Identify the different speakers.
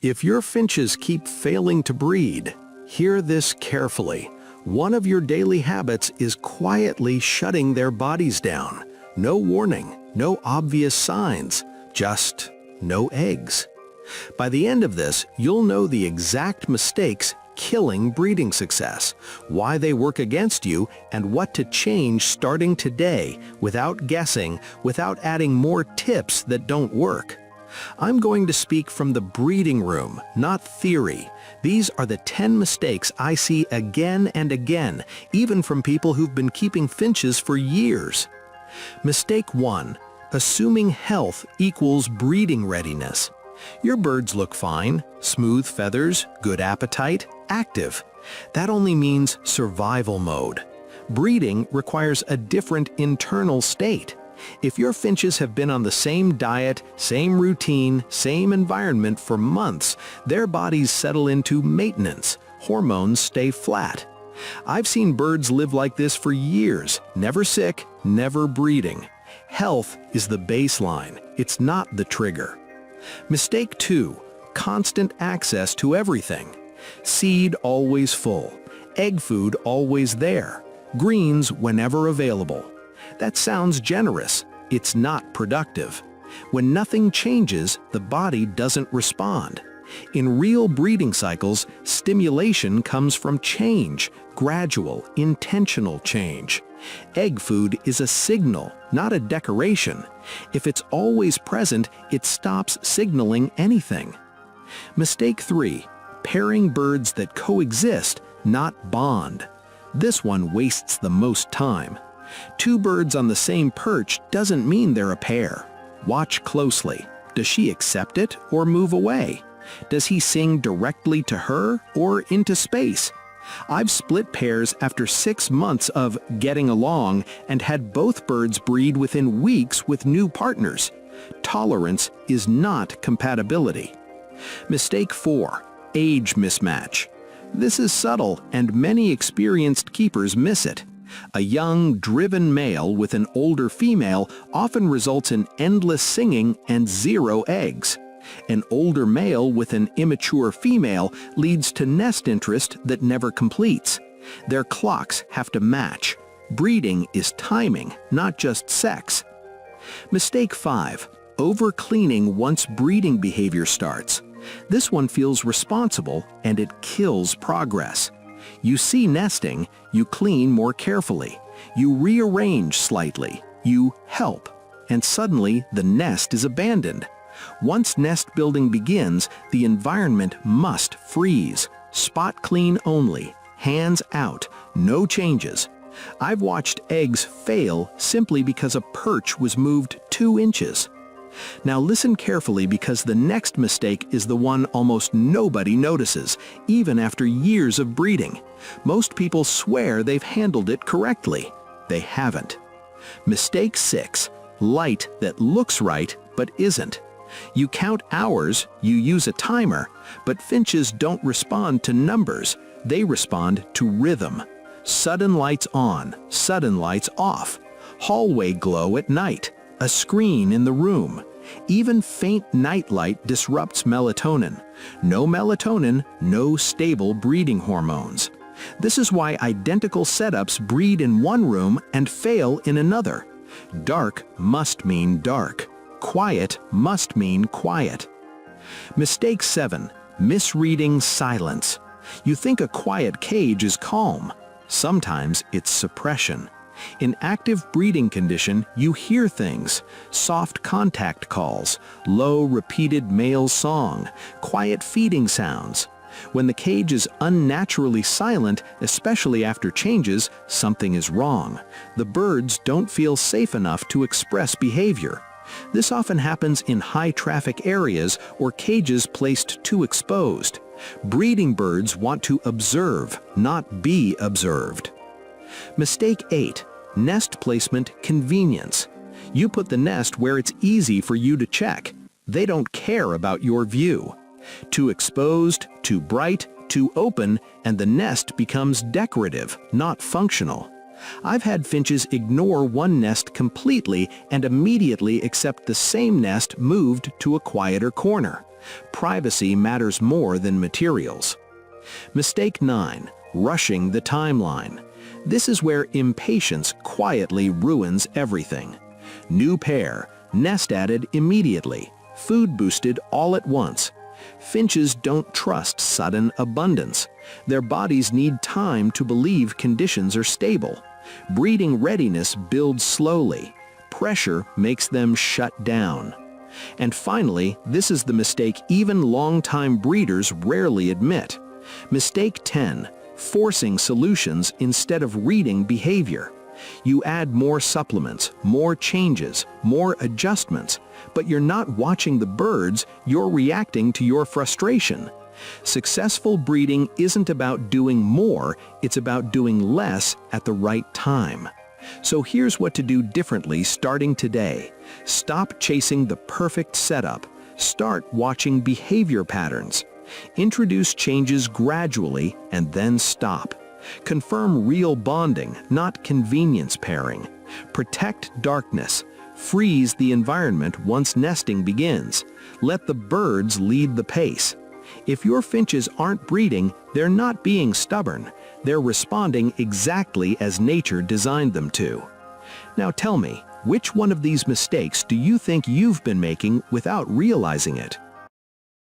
Speaker 1: If your finches keep failing to breed, hear this carefully. One of your daily habits is quietly shutting their bodies down. No warning, no obvious signs, just no eggs. By the end of this, you'll know the exact mistakes killing breeding success, why they work against you, and what to change starting today without guessing, without adding more tips that don't work. I'm going to speak from the breeding room, not theory. These are the 10 mistakes I see again and again, even from people who've been keeping finches for years. Mistake 1. Assuming health equals breeding readiness. Your birds look fine, smooth feathers, good appetite, active. That only means survival mode. Breeding requires a different internal state. If your finches have been on the same diet, same routine, same environment for months, their bodies settle into maintenance. Hormones stay flat. I've seen birds live like this for years, never sick, never breeding. Health is the baseline, it's not the trigger. Mistake 2. Constant access to everything. Seed always full. Egg food always there. Greens whenever available. That sounds generous. It's not productive. When nothing changes, the body doesn't respond. In real breeding cycles, stimulation comes from change, gradual, intentional change. Egg food is a signal, not a decoration. If it's always present, it stops signaling anything. Mistake 3. Pairing birds that coexist, not bond. This one wastes the most time. Two birds on the same perch doesn't mean they're a pair. Watch closely. Does she accept it or move away? Does he sing directly to her or into space? I've split pairs after 6 months of getting along and had both birds breed within weeks with new partners. Tolerance is not compatibility. Mistake 4. Age mismatch. This is subtle and many experienced keepers miss it. A young, driven male with an older female often results in endless singing and 0 eggs. An older male with an immature female leads to nest interest that never completes. Their clocks have to match. Breeding is timing, not just sex. Mistake 5. Over-cleaning once breeding behavior starts. This one feels responsible and it kills progress. You see nesting, you clean more carefully. You rearrange slightly. You help. And suddenly the nest is abandoned. Once nest building begins, the environment must freeze. Spot clean only. Hands out. No changes. I've watched eggs fail simply because a perch was moved 2 inches. Now listen carefully because the next mistake is the one almost nobody notices, even after years of breeding. Most people swear they've handled it correctly. They haven't. Mistake 6. Light that looks right but isn't. You count hours, you use a timer, but finches don't respond to numbers. They respond to rhythm. Sudden lights on, sudden lights off. Hallway glow at night. A screen in the room. Even faint nightlight disrupts melatonin. No melatonin, no stable breeding hormones. This is why identical setups breed in one room and fail in another. Dark must mean dark. Quiet must mean quiet. Mistake 7. Misreading silence. You think a quiet cage is calm. Sometimes it's suppression. In active breeding condition, you hear things. Soft contact calls, low repeated male song, quiet feeding sounds. When the cage is unnaturally silent, especially after changes, something is wrong. The birds don't feel safe enough to express behavior. This often happens in high-traffic areas or cages placed too exposed. Breeding birds want to observe, not be observed. Mistake 8. Nest placement convenience. You put the nest where it's easy for you to check. They don't care about your view. Too exposed, too bright, too open, and the nest becomes decorative, not functional. I've had finches ignore one nest completely and immediately accept the same nest moved to a quieter corner. Privacy matters more than materials. Mistake 9. Rushing the timeline. This is where impatience quietly ruins everything. New pair, nest added immediately, food boosted all at once. Finches don't trust sudden abundance. Their bodies need time to believe conditions are stable. Breeding readiness builds slowly. Pressure makes them shut down. And finally, this is the mistake even long-time breeders rarely admit. Mistake 10. Forcing solutions instead of reading behavior. You add more supplements, more changes, more adjustments, but you're not watching the birds, you're reacting to your frustration. Successful breeding isn't about doing more, it's about doing less at the right time. So here's what to do differently starting today. Stop chasing the perfect setup. Start watching behavior patterns. Introduce changes gradually and then stop. Confirm real bonding, not convenience pairing. Protect darkness. Freeze the environment once nesting begins. Let the birds lead the pace. If your finches aren't breeding, they're not being stubborn. They're responding exactly as nature designed them to. Now tell me, which one of these mistakes do you think you've been making without realizing it?